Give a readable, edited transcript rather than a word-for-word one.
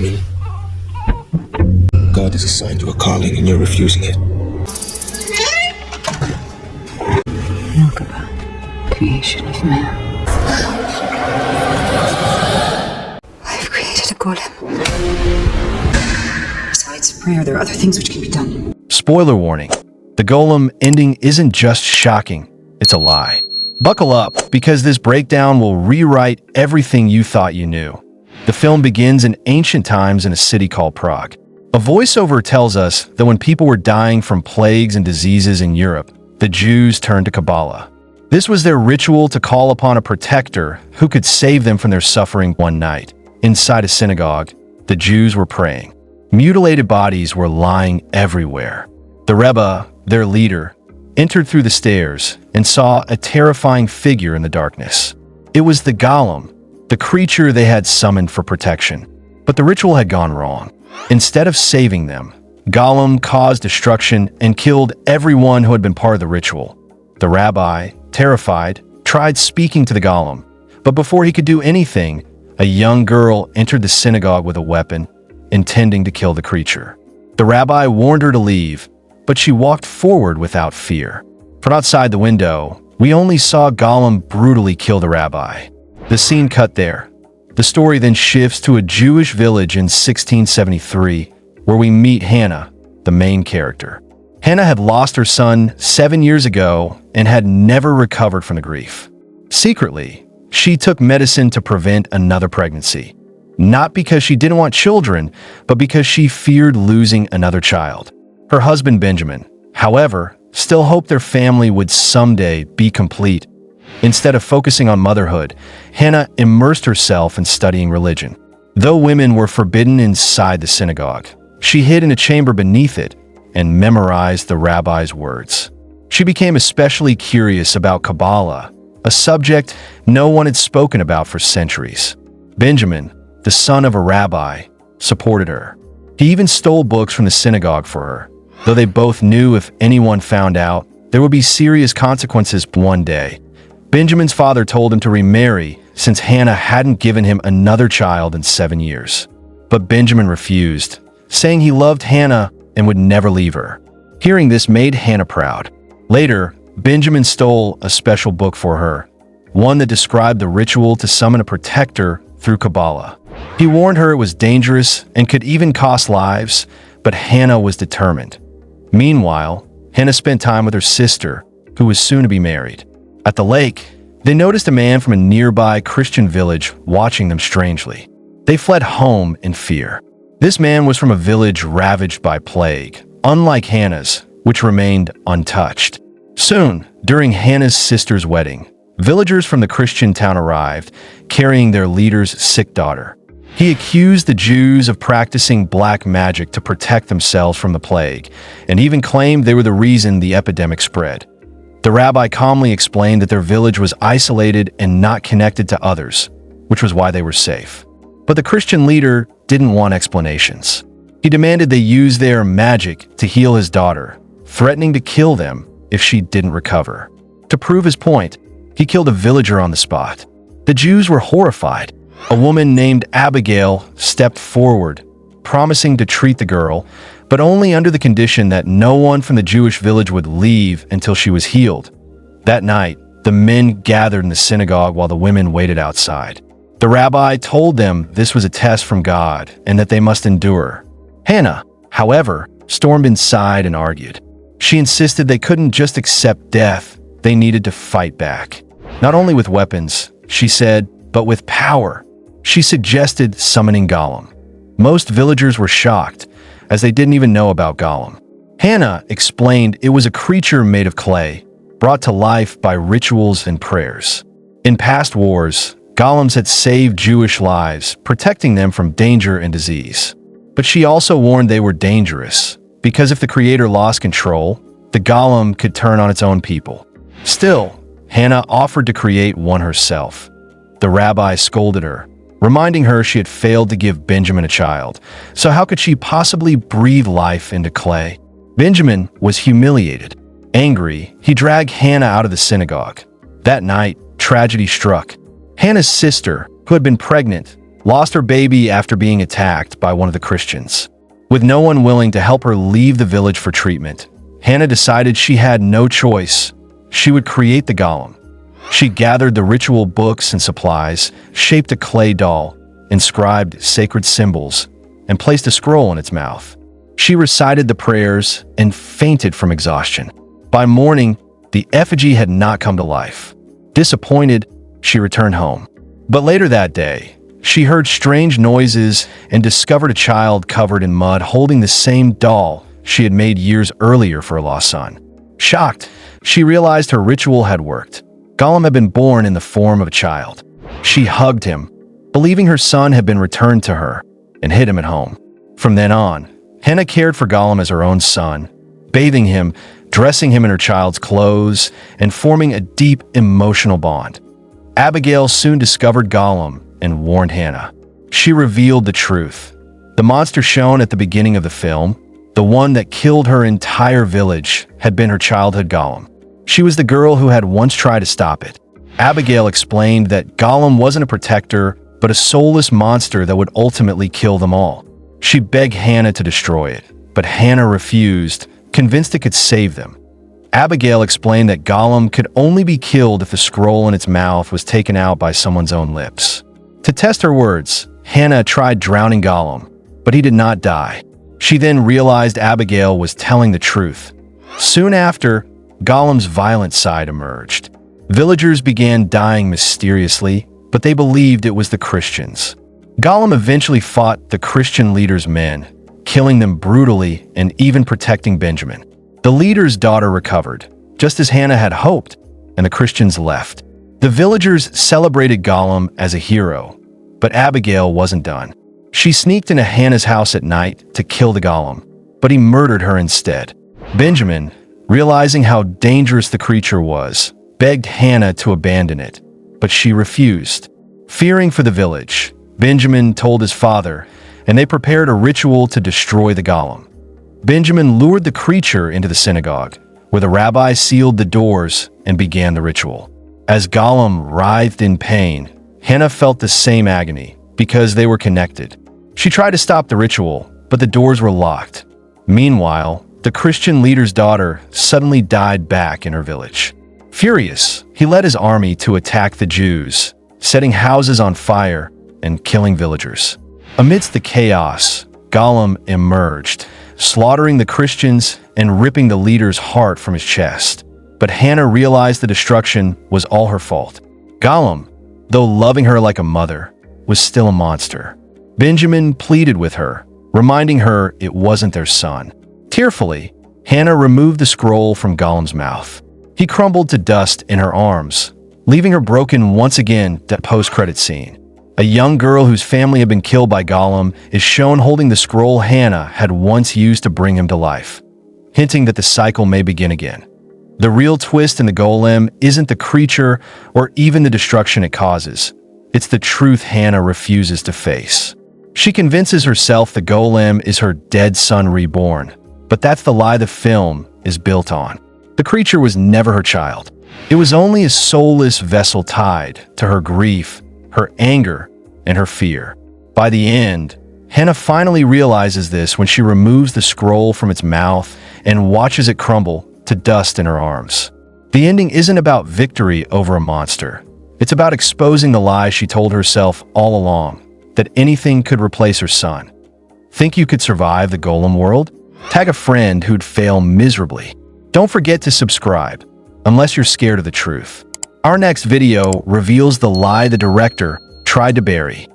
looming. God has assigned you a calling and you're refusing it. Creation of man. I've created a golem. Besides prayer, there are other things which can be done. Spoiler warning. The Golem ending isn't just shocking, it's a lie. Buckle up, because this breakdown will rewrite everything you thought you knew. The film begins in ancient times in a city called Prague. A voiceover tells us that when people were dying from plagues and diseases in Europe, the Jews turned to Kabbalah. This was their ritual to call upon a protector who could save them from their suffering one night. Inside a synagogue, the Jews were praying. Mutilated bodies were lying everywhere. The Rebbe, their leader, entered through the stairs and saw a terrifying figure in the darkness. It was the Golem, the creature they had summoned for protection. But the ritual had gone wrong. Instead of saving them, Golem caused destruction and killed everyone who had been part of the ritual. The rabbi, terrified, tried speaking to the Golem, but before he could do anything, a young girl entered the synagogue with a weapon, intending to kill the creature. The rabbi warned her to leave, but she walked forward without fear. From outside the window, we only saw Golem brutally kill the rabbi. The scene cut there. The story then shifts to a Jewish village in 1673, where we meet Hannah, the main character. Hannah had lost her son 7 years ago and had never recovered from the grief. Secretly, she took medicine to prevent another pregnancy. Not because she didn't want children, but because she feared losing another child. Her husband, Benjamin, however, still hoped their family would someday be complete. Instead of focusing on motherhood, Hannah immersed herself in studying religion. Though women were forbidden inside the synagogue, she hid in a chamber beneath it and memorized the rabbi's words. She became especially curious about Kabbalah, a subject no one had spoken about for centuries. Benjamin, the son of a rabbi, supported her. He even stole books from the synagogue for her, though they both knew if anyone found out, there would be serious consequences one day. Benjamin's father told him to remarry since Hannah hadn't given him another child in 7 years. But Benjamin refused, saying he loved Hannah and would never leave her. Hearing this made Hannah proud. Later, Benjamin stole a special book for her, one that described the ritual to summon a protector through Kabbalah. He warned her it was dangerous and could even cost lives, but Hannah was determined. Meanwhile, Hannah spent time with her sister, who was soon to be married. At the lake, they noticed a man from a nearby Christian village watching them strangely. They fled home in fear. This man was from a village ravaged by plague, unlike Hannah's, which remained untouched. Soon, during Hannah's sister's wedding, villagers from the Christian town arrived, carrying their leader's sick daughter. He accused the Jews of practicing black magic to protect themselves from the plague, and even claimed they were the reason the epidemic spread. The rabbi calmly explained that their village was isolated and not connected to others, which was why they were safe. But the Christian leader didn't want explanations. He demanded they use their magic to heal his daughter, threatening to kill them if she didn't recover. To prove his point, he killed a villager on the spot. The Jews were horrified. A woman named Abigail stepped forward, promising to treat the girl, but only under the condition that no one from the Jewish village would leave until she was healed. That night, the men gathered in the synagogue while the women waited outside. The rabbi told them this was a test from God and that they must endure. Hannah, however, stormed inside and argued. She insisted they couldn't just accept death, they needed to fight back. Not only with weapons, she said, but with power. She suggested summoning Golem. Most villagers were shocked, as they didn't even know about Golem. Hannah explained it was a creature made of clay, brought to life by rituals and prayers. In past wars, golems had saved Jewish lives, protecting them from danger and disease. But she also warned they were dangerous, because if the creator lost control, the golem could turn on its own people. Still, Hannah offered to create one herself. The rabbi scolded her, reminding her she had failed to give Benjamin a child, so how could she possibly breathe life into clay? Benjamin was humiliated. Angry, he dragged Hannah out of the synagogue. That night, tragedy struck. Hannah's sister, who had been pregnant, lost her baby after being attacked by one of the Christians. With no one willing to help her leave the village for treatment, Hannah decided she had no choice. She would create the golem. She gathered the ritual books and supplies, shaped a clay doll, inscribed sacred symbols, and placed a scroll in its mouth. She recited the prayers and fainted from exhaustion. By morning, the effigy had not come to life. Disappointed, she returned home. But later that day, she heard strange noises and discovered a child covered in mud holding the same doll she had made years earlier for her lost son. Shocked, she realized her ritual had worked. Golem had been born in the form of a child. She hugged him, believing her son had been returned to her, and hid him at home. From then on, Hannah cared for Golem as her own son, bathing him, dressing him in her child's clothes, and forming a deep emotional bond. Abigail soon discovered Golem and warned Hannah. She revealed the truth. The monster shown at the beginning of the film, the one that killed her entire village, had been her childhood Golem. She was the girl who had once tried to stop it. Abigail explained that Golem wasn't a protector, but a soulless monster that would ultimately kill them all. She begged Hannah to destroy it, but Hannah refused, convinced it could save them. Abigail explained that Golem could only be killed if the scroll in its mouth was taken out by someone's own lips. To test her words, Hannah tried drowning Golem, but he did not die. She then realized Abigail was telling the truth. Soon after, Golem's violent side emerged. Villagers began dying mysteriously, but they believed it was the Christians. Golem eventually fought the Christian leaders' men, killing them brutally and even protecting Benjamin. The leader's daughter recovered, just as Hannah had hoped, and the Christians left. The villagers celebrated Golem as a hero, but Abigail wasn't done. She sneaked into Hannah's house at night to kill the Golem, but he murdered her instead. Benjamin, realizing how dangerous the creature was, begged Hannah to abandon it, but she refused. Fearing for the village, Benjamin told his father, and they prepared a ritual to destroy the Golem. Benjamin lured the creature into the synagogue, where the rabbi sealed the doors and began the ritual. As Golem writhed in pain, Hannah felt the same agony because they were connected. She tried to stop the ritual, but the doors were locked. Meanwhile, the Christian leader's daughter suddenly died back in her village. Furious, he led his army to attack the Jews, setting houses on fire and killing villagers. Amidst the chaos, Golem emerged, slaughtering the Christians and ripping the leader's heart from his chest. But Hannah realized the destruction was all her fault. Golem, though loving her like a mother, was still a monster. Benjamin pleaded with her, reminding her it wasn't their son. Tearfully, Hannah removed the scroll from Golem's mouth. He crumbled to dust in her arms, leaving her broken once again. That post-credit scene. A young girl whose family had been killed by Golem is shown holding the scroll Hannah had once used to bring him to life, hinting that the cycle may begin again. The real twist in the Golem isn't the creature or even the destruction it causes. It's the truth Hannah refuses to face. She convinces herself the Golem is her dead son reborn, but that's the lie the film is built on. The creature was never her child. It was only a soulless vessel tied to her grief, her anger, and her fear. By the end, Hannah finally realizes this when she removes the scroll from its mouth and watches it crumble to dust in her arms. The ending isn't about victory over a monster. It's about exposing the lie she told herself all along, that anything could replace her son. Think you could survive the Golem world? Tag a friend who'd fail miserably. Don't forget to subscribe, unless you're scared of the truth. Our next video reveals the lie the director tried to bury.